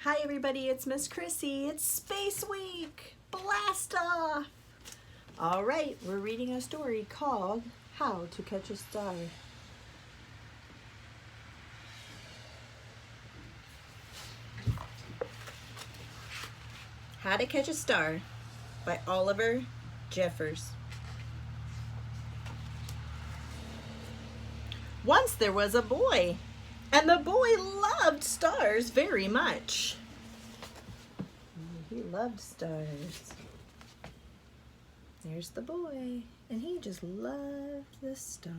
Hi everybody, it's Miss Chrissy. It's Space Week. Blast off! All right, we're reading a story called How to Catch a Star. How to Catch a Star by Oliver Jeffers. Once there was a boy, and the boy loved stars very much. He loved stars. There's the boy, and he just loved the stars.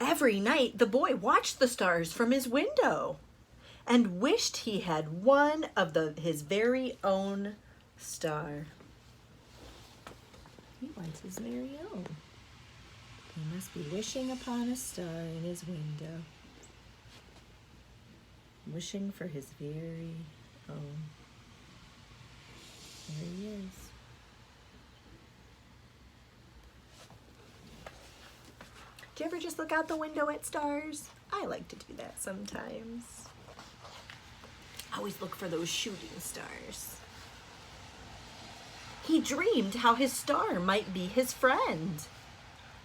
Every night, the boy watched the stars from his window and wished he had one of his very own star. He wants his very own. He must be wishing upon a star in his window. Wishing for his very own. There he is. Do you ever just look out the window at stars? I like to do that sometimes. I always look for those shooting stars. He dreamed how his star might be his friend.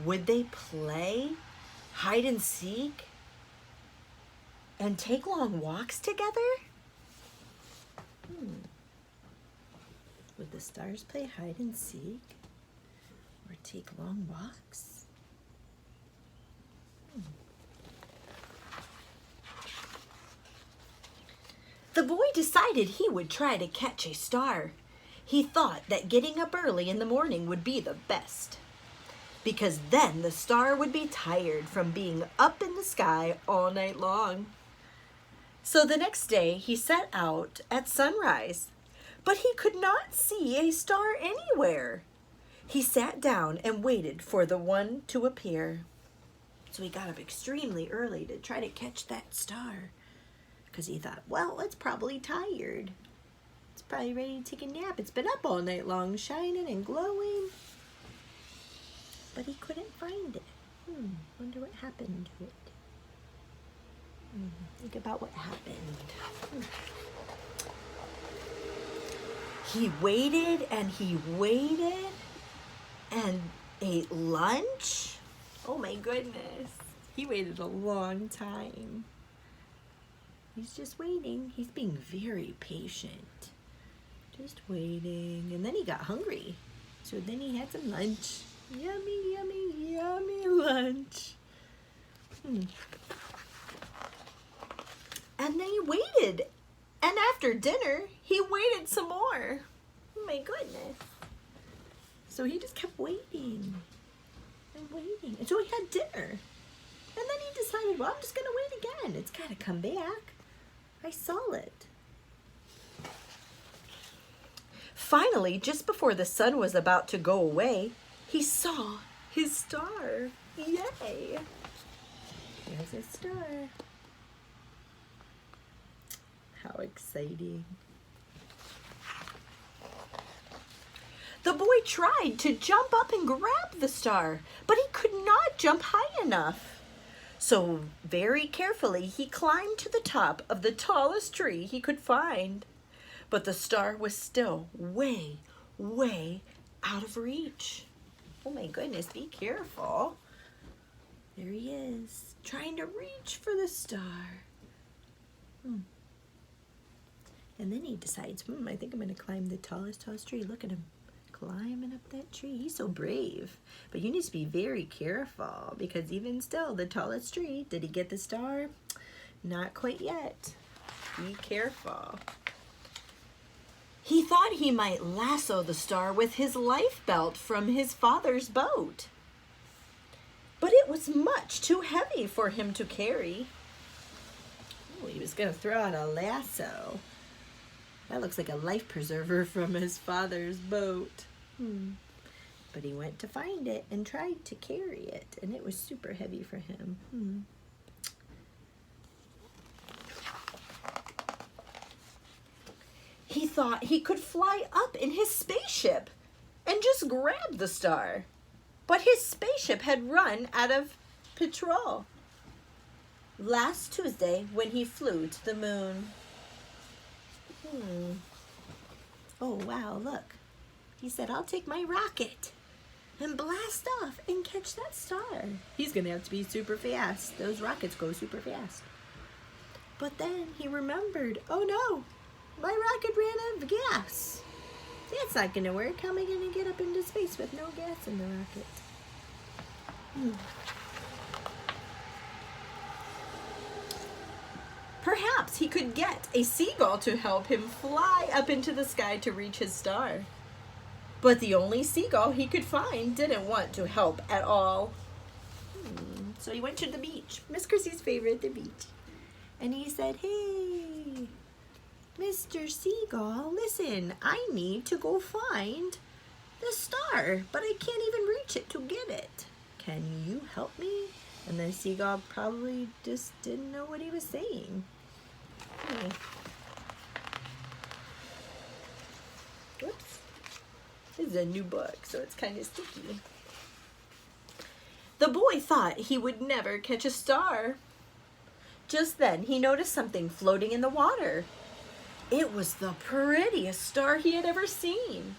Would they play hide and seek and take long walks together? Would the stars play hide and seek or take long walks? The boy decided he would try to catch a star. He thought that getting up early in the morning would be the best, because then the star would be tired from being up in the sky all night long. So the next day he set out at sunrise, but he could not see a star anywhere. He sat down and waited for the one to appear. So he got up extremely early to try to catch that star, because he thought, well, it's probably tired. It's probably ready to take a nap. It's been up all night long, shining and glowing. But he couldn't find it. Wonder what happened to it. Think about what happened. He waited and he waited and ate lunch. Oh my goodness. He waited a long time. He's just waiting. He's being very patient. Just waiting. And then he got hungry. So then he had some lunch. Yummy, yummy, yummy lunch. And then he waited. And after dinner, he waited some more. Oh my goodness. So he just kept waiting and waiting until he had dinner. And then he decided, well, I'm just going to wait again. It's got to come back. I saw it. Finally, just before the sun was about to go away, he saw his star. Yay! There's his star. How exciting. The boy tried to jump up and grab the star, but he could not jump high enough. So very carefully, he climbed to the top of the tallest tree he could find. But the star was still way, way out of reach. Oh my goodness, be careful. There he is, trying to reach for the star. And then he decides, I think I'm going to climb the tallest tree. Look at him climbing up that tree. He's so brave. But you need to be very careful, because even still, the tallest tree, did he get the star? Not quite yet. Be careful. He thought he might lasso the star with his life belt from his father's boat. But it was much too heavy for him to carry. Oh, he was going to throw out a lasso. That looks like a life preserver from his father's boat. But he went to find it and tried to carry it, and it was super heavy for him. He thought he could fly up in his spaceship and just grab the star. But his spaceship had run out of petrol last Tuesday when he flew to the moon. Oh, wow, look. He said, I'll take my rocket and blast off and catch that star. He's going to have to be super fast. Those rockets go super fast. But then he remembered, oh no, my rocket ran out of gas. That's not going to work. How am I going to get up into space with no gas in the rocket? Perhaps he could get a seagull to help him fly up into the sky to reach his star. But the only seagull he could find didn't want to help at all. So he went to the beach, Miss Chrissy's favorite, the beach. And he said, hey, Mr. Seagull, listen, I need to go find the star, but I can't even reach it to get it. Can you help me? And the seagull probably just didn't know what he was saying. Whoops. This is a new book, so it's kind of sticky. The boy thought he would never catch a star. Just then, he noticed something floating in the water. It was the prettiest star he had ever seen.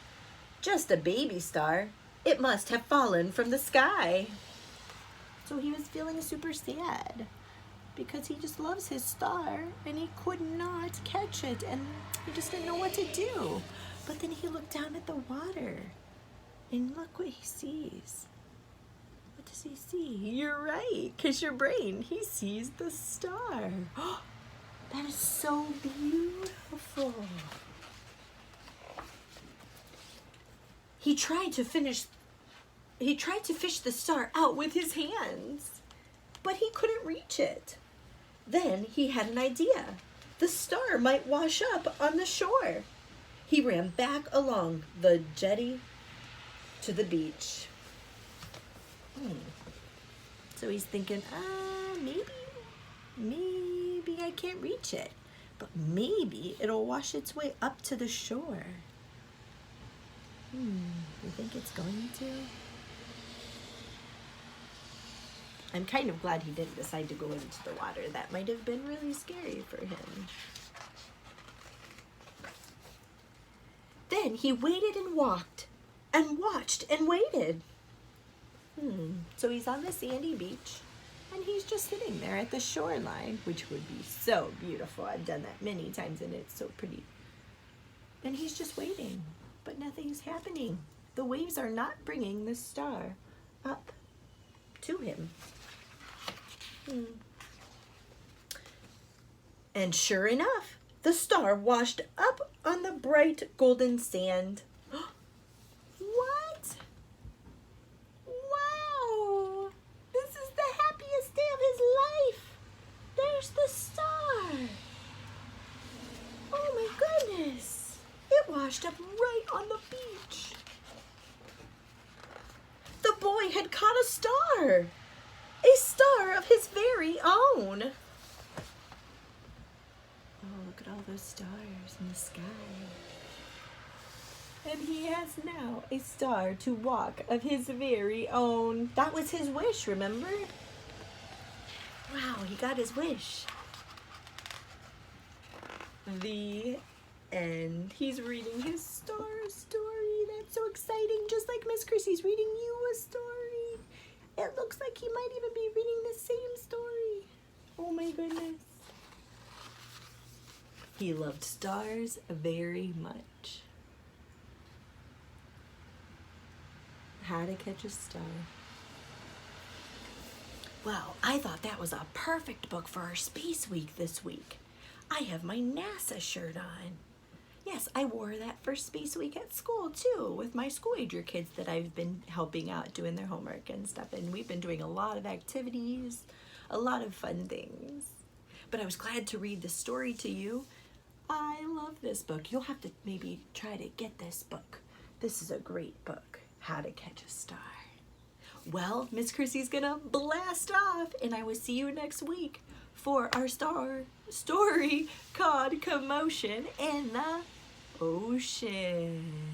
Just a baby star. It must have fallen from the sky. So he was feeling super sad because he just loves his star and he could not catch it and he just didn't know what to do. But then he looked down at the water and look what he sees. What does he see? You're right, because your brain, he sees the star. That is so beautiful. He tried to fish the star out with his hands, but he couldn't reach it. Then he had an idea. The star might wash up on the shore. He ran back along the jetty to the beach. So he's thinking, maybe I can't reach it, but maybe it'll wash its way up to the shore. You think it's going to? I'm kind of glad he didn't decide to go into the water. That might have been really scary for him. Then he waited and walked and watched and waited. So he's on the sandy beach and he's just sitting there at the shoreline, which would be so beautiful. I've done that many times and it's so pretty. And he's just waiting, but nothing's happening. The waves are not bringing the star up to him. And sure enough, the star washed up on the bright golden sand. What? Wow! This is the happiest day of his life. There's the star. Oh my goodness. It washed up right on the beach. The boy had caught a star. A star of his very own. Oh, look at all those stars in the sky. And he has now a star to walk of his very own. That was his wish, remember? Wow, he got his wish. The end. He's reading his star story. That's so exciting. Just like Miss Chrissy's reading you a story. It looks like he might even be reading the same story. Oh my goodness. He loved stars very much. How to Catch a Star. Well, I thought that was a perfect book for our Space Week this week. I have my NASA shirt on. Yes, I wore that for Space Week at school too, with my school-ager kids that I've been helping out doing their homework and stuff. And we've been doing a lot of activities, a lot of fun things. But I was glad to read the story to you. I love this book. You'll have to maybe try to get this book. This is a great book, How to Catch a Star. Well, Miss Chrissy's gonna blast off, and I will see you next week for our star story called Commotion in the ocean.